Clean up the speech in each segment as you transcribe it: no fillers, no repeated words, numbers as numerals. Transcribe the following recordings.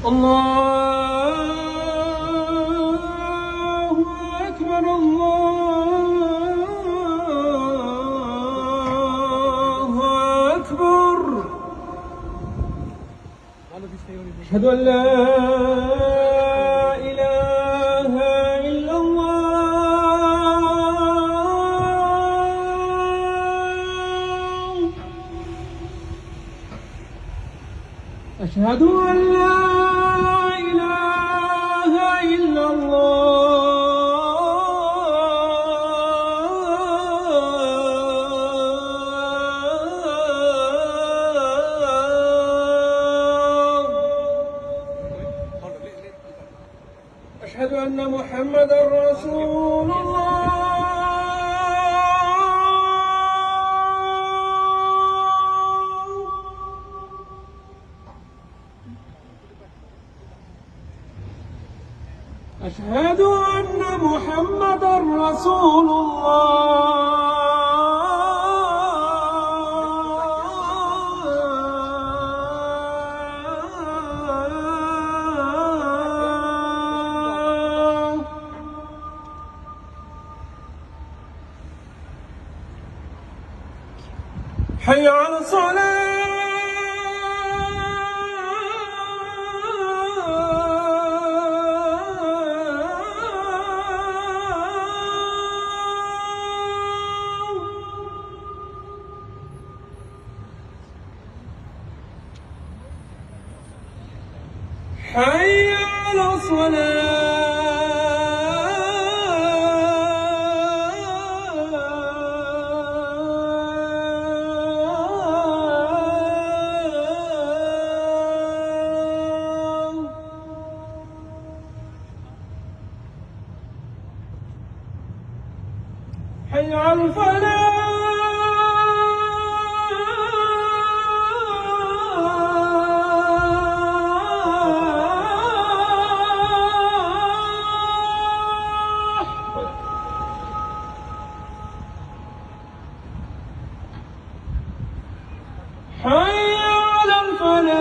الله أكبر الله أكبر. أشهد أن لا إله إلا الله. أشهد أن لا إله إلا الله. أشهد أن محمدًا رسول الله. أشهد أن محمدًا رسول الله. حي على الصلاة. حي على الصلاة. حي على الفلاح. حي على الفلاح.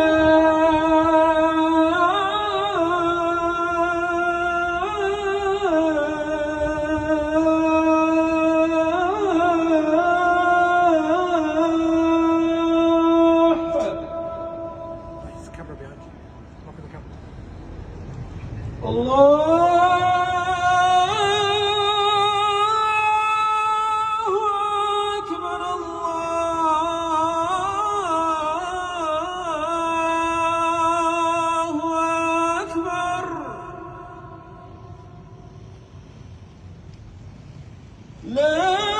الله أكبر الله أكبر. لا